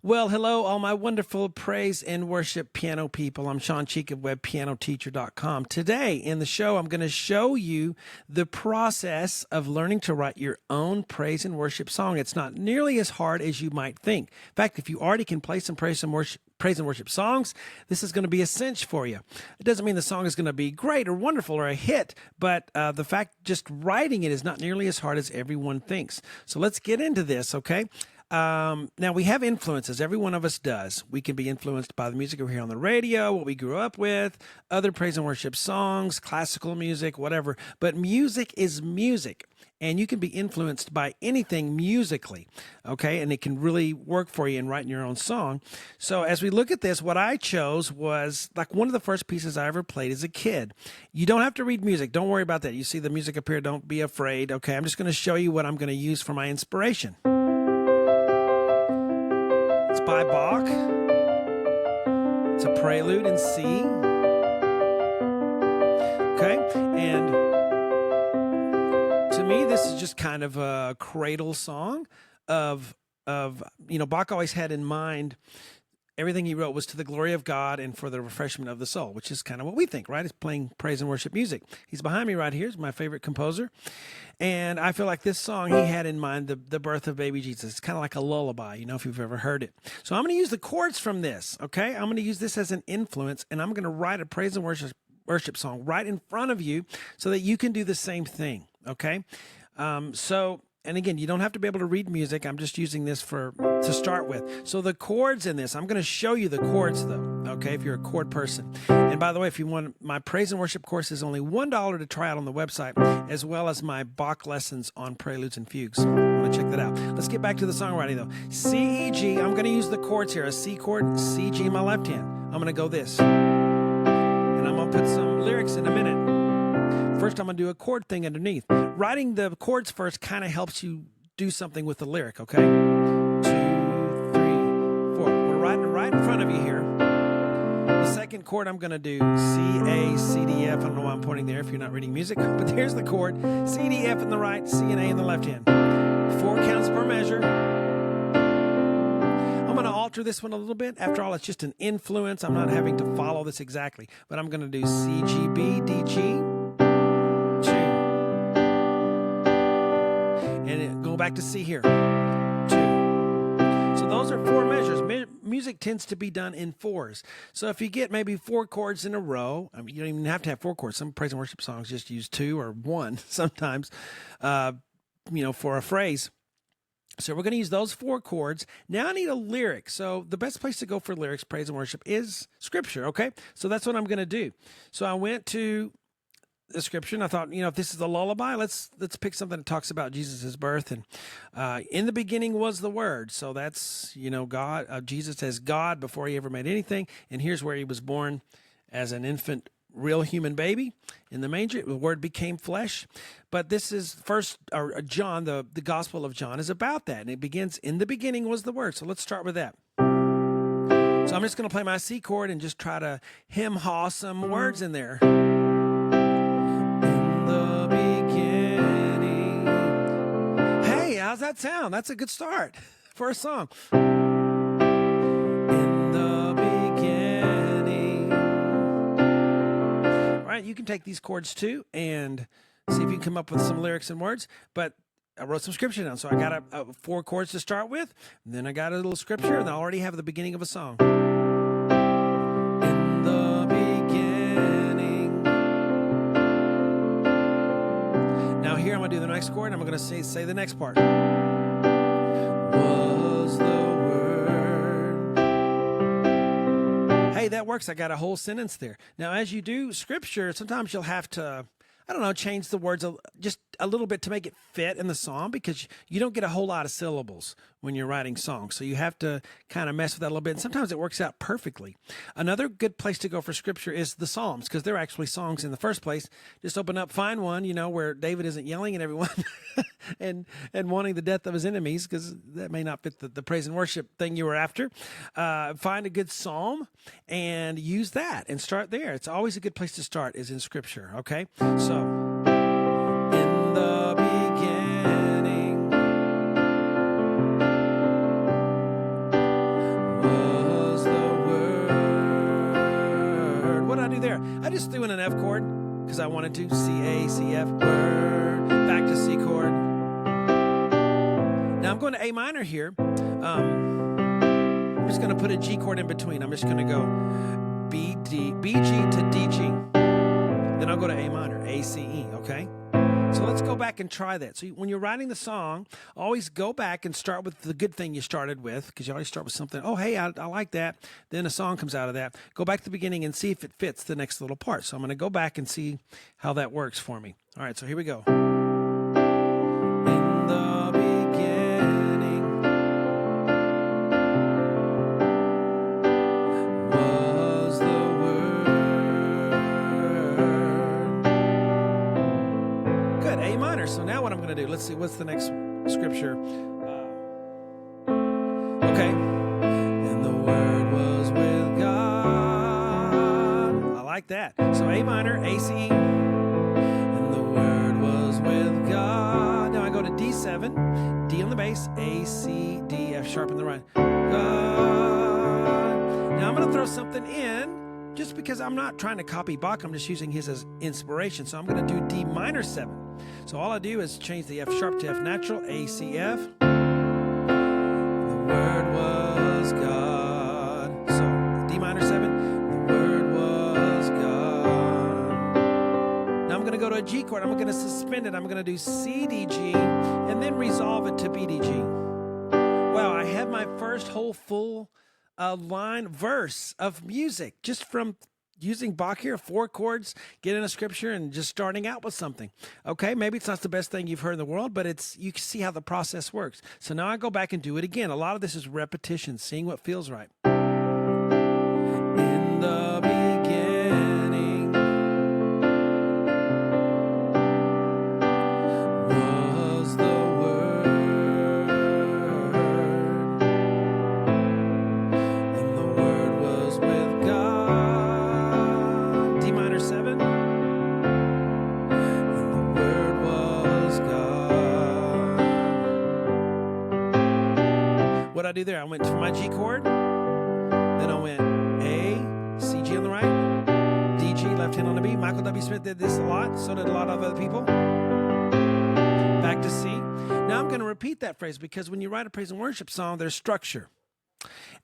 Well, hello, all my wonderful praise and worship piano people. I'm Shawn Cheek of webpianoteacher.com. Today in the show, I'm going to show you the process of learning to write your own praise and worship song. It's not nearly as hard as you might think. In fact, if you already can play some praise and worship songs, this is going to be a cinch for you. It doesn't mean the song is going to be great or wonderful or a hit, but the fact just writing it is not nearly as hard as everyone thinks. So let's get into this, okay? Now we have influences. Every one of us does. We can be influenced by the music we hear on the radio, what we grew up with, other praise and worship songs, classical music, whatever. But music is music, and you can be influenced by anything musically, okay? And it can really work for you in writing your own song. So as we look at this, what I chose was like one of the first pieces I ever played as a kid. You don't have to read music. Don't worry about that. You see the music up here. Don't be afraid, okay? I'm just going to show you what I'm going to use for my inspiration. It's by Bach. It's a prelude in C. Okay, and to me, this is just kind of a cradle song of Bach always had in mind everything he wrote was to the glory of God and for the refreshment of the soul, which is kind of what we think, right? It's playing praise and worship music. He's behind me right here. He's my favorite composer. And I feel like this song, he had in mind the birth of baby Jesus. It's kind of like a lullaby, if you've ever heard it. So I'm going to use the chords from this, okay? I'm going to use this as an influence, and I'm going to write a praise and worship song right in front of you so that you can do the same thing, okay? And again, you don't have to be able to read music. I'm just using this to start with. So the chords in this, I'm going to show you the chords though, okay, if you're a chord person. And by the way, if you want, my praise and worship course is only $1 to try out on the website, as well as my Bach lessons on preludes and fugues. I want to check that out. Let's get back to the songwriting though. C, E, G, I'm going to use the chords here. A C chord, C, G in my left hand. I'm going to go this. And I'm going to put some lyrics in a minute. First, I'm going to do a chord thing underneath. Writing the chords first kind of helps you do something with the lyric, okay? 2, 3, 4. We're writing it right in front of you here. The second chord, I'm going to do C, A, C, D, F. I don't know why I'm pointing there if you're not reading music, but here's the chord. C, D, F in the right, C and A in the left hand. 4 counts per measure. I'm going to alter this one a little bit. After all, it's just an influence. I'm not having to follow this exactly, but I'm going to do C, G, B, D, G. And go back to C here. 2. So those are 4 measures. Music tends to be done in 4s. So if you get maybe 4 chords in a row, I mean, you don't even have to have 4 chords. Some praise and worship songs just use 2 or 1 sometimes, for a phrase. So we're going to use those 4 chords. Now I need a lyric. So the best place to go for lyrics, praise and worship, is Scripture, okay? So that's what I'm going to do. So I went to the Scripture, and I thought, if this is a lullaby, let's pick something that talks about Jesus' birth. And in the beginning was the Word. So that's, God. Jesus as God before he ever made anything. And here's where he was born as an infant, real human baby in the manger. The Word became flesh. But this is John, the Gospel of John is about that. And it begins, in the beginning was the Word. So let's start with that. So I'm just going to play my C chord and just try to hem-haw some words in there. How's that sound? That's a good start for a song. In the beginning. All right, you can take these chords too and see if you can come up with some lyrics and words. But I wrote some scripture down. So I got 4 chords to start with. And then I got a little scripture, and I already have the beginning of a song. In the beginning. Now here I'm going to do the next chord, and I'm going to say the next part. Was the Word. Hey, that works. I got a whole sentence there. Now, as you do Scripture, sometimes you'll have to, change the words just a little bit to make it fit in the song, because you don't get a whole lot of syllables when you're writing songs. So you have to kind of mess with that a little bit. And sometimes it works out perfectly. Another good place to go for Scripture is the Psalms, because they're actually songs in the first place. Just open up, find one, where David isn't yelling at everyone and wanting the death of his enemies, because that may not fit the praise and worship thing you were after. Find a good psalm and use that and start there. It's always a good place to start, is in Scripture, okay? So, in the beginning was the Word. What did I do there? I just threw in an F chord because I wanted to. C, A, C, F, Word. Back to C chord. Now I'm going to A minor here. I'm just going to put a G chord in between. I'm just going to go B, D, B, G to D, G. Then I'll go to A minor, A, C, E, okay? So let's go back and try that. So when you're writing the song, always go back and start with the good thing you started with, because you always start with something, oh, hey, I like that. Then a song comes out of that. Go back to the beginning and see if it fits the next little part. So I'm going to go back and see how that works for me. All right, so here we go. In the beginning was the Word. Good, A minor. So now what I'm going to do, let's see, what's the next scripture? Okay. And the Word was with God. I like that. So A minor, A, C, E. And the Word was with God. Now I go to D7, D on the bass, A, C, D, F sharp in the right. God. Now I'm going to throw something in. Just because I'm not trying to copy Bach, I'm just using his as inspiration. So I'm going to do D minor 7. So all I do is change the F sharp to F natural, A, C, F. The Word was God. So D minor 7, the Word was God. Now I'm going to go to a G chord. I'm going to suspend it. I'm going to do C, D, G, and then resolve it to B, D, G. Wow, I have my first whole full line verse of music just from using Bach here, 4 chords, getting a scripture and just starting out with something. Okay, maybe it's not the best thing you've heard in the world, but you can see how the process works. So now I go back and do it again. A lot of this is repetition, seeing what feels right. In the beginning was the what I do there, I went to my G chord, then I went A, C, G on the right, D, G, left hand on the B. Michael W. Smith did this a lot, so did a lot of other people. Back to C. Now I'm going to repeat that phrase because when you write a praise and worship song, there's structure.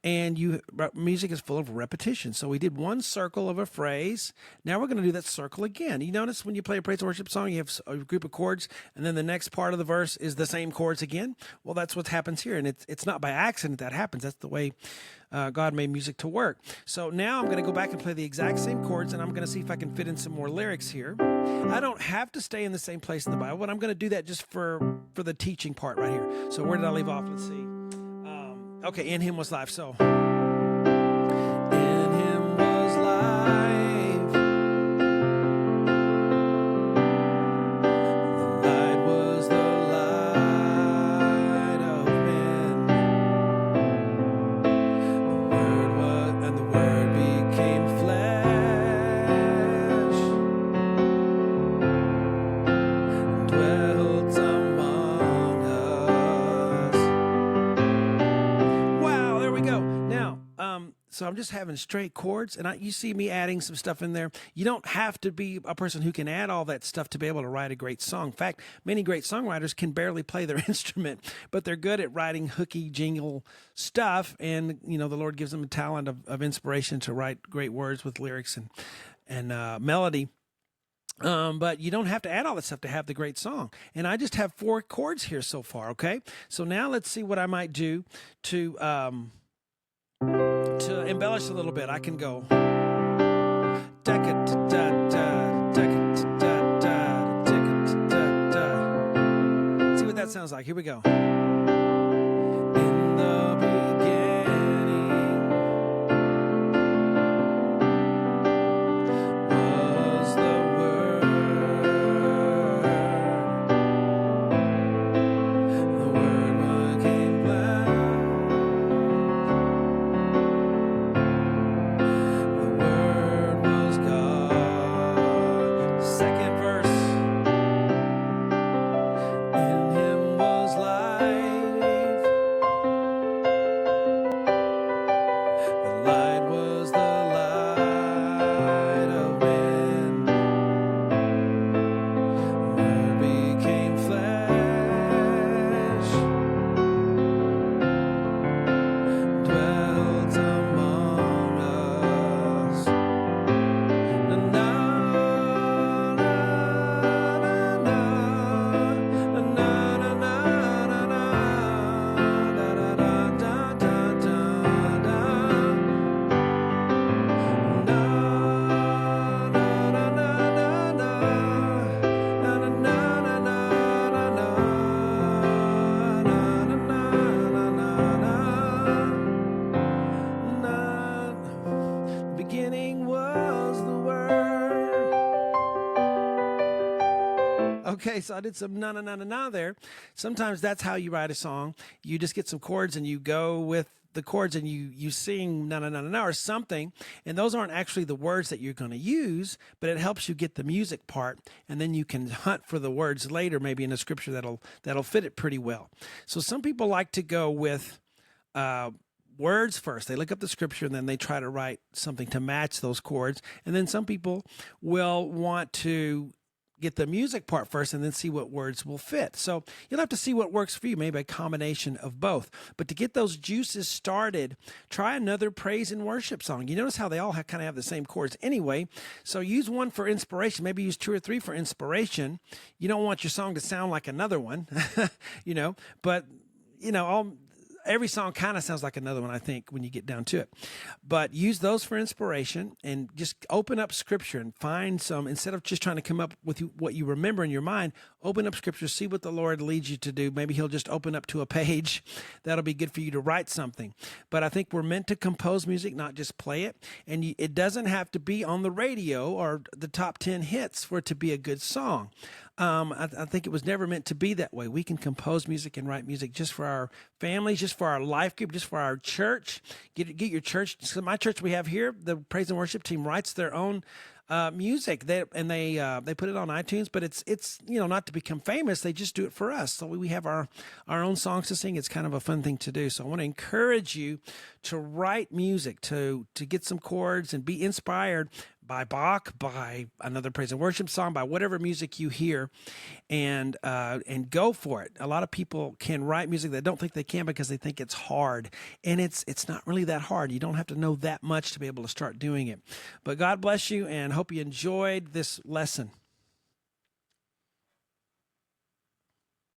And music is full of repetition. So we did one circle of a phrase. Now we're going to do that circle again. You notice when you play a praise and worship song, you have a group of chords, and then the next part of the verse is the same chords again. Well, that's what happens here, and it's not by accident that happens. That's the way God made music to work. So now I'm going to go back and play the exact same chords, and I'm going to see if I can fit in some more lyrics here. I don't have to stay in the same place in the Bible, but I'm going to do that just for the teaching part right here. So where did I leave off? Let's see. Okay, in him was life. So, in him was life. The light was the light of men. The Word was, and the Word became flesh, and dwelt among us. Wow, there we go. Now, so I'm just having straight chords, and you see me adding some stuff in there. You don't have to be a person who can add all that stuff to be able to write a great song. In fact, many great songwriters can barely play their instrument, but they're good at writing hooky jingle stuff, and the Lord gives them a talent of inspiration to write great words with lyrics and melody. But you don't have to add all that stuff to have the great song. And I just have 4 chords here so far, okay? So now let's see what I might do to embellish a little bit. I can go. See what that sounds like. Here we go. In the beginning was the Word. The Word became flesh. The Word was God. Second verse. In him was life. Okay, so I did some na na na na na there. Sometimes that's how you write a song. You just get some chords and you go with the chords and you sing na na na na na or something, and those aren't actually the words that you're going to use, but it helps you get the music part, and then you can hunt for the words later, maybe in a scripture that'll fit it pretty well. So some people like to go with words first. They look up the scripture and then they try to write something to match those chords, and then some people will want to get the music part first and then see what words will fit. So you'll have to see what works for you, maybe a combination of both. But to get those juices started, try another praise and worship song. You notice how they all kind of have the same chords anyway. So use one for inspiration, maybe use 2 or 3 for inspiration. You don't want your song to sound like another one, but every song kind of sounds like another one, I think, when you get down to it. But use those for inspiration and just open up scripture and find some, instead of just trying to come up with what you remember in your mind, open up scripture, see what the Lord leads you to do. Maybe he'll just open up to a page. That'll be good for you to write something. But I think we're meant to compose music, not just play it. And it doesn't have to be on the radio or the top 10 hits for it to be a good song. I think it was never meant to be that way. We can compose music and write music just for our families, just for our life group, just for our church. Get your church. So my church we have here, the praise and worship team writes their own music. They put it on iTunes, but it's not to become famous. They just do it for us. So we have our own songs to sing. It's kind of a fun thing to do. So I want to encourage you to write music, to get some chords and be inspired by Bach, by another praise and worship song, by whatever music you hear, and go for it. A lot of people can write music that don't think they can because they think it's hard, and it's not really that hard. You don't have to know that much to be able to start doing it. But God bless you, and hope you enjoyed this lesson.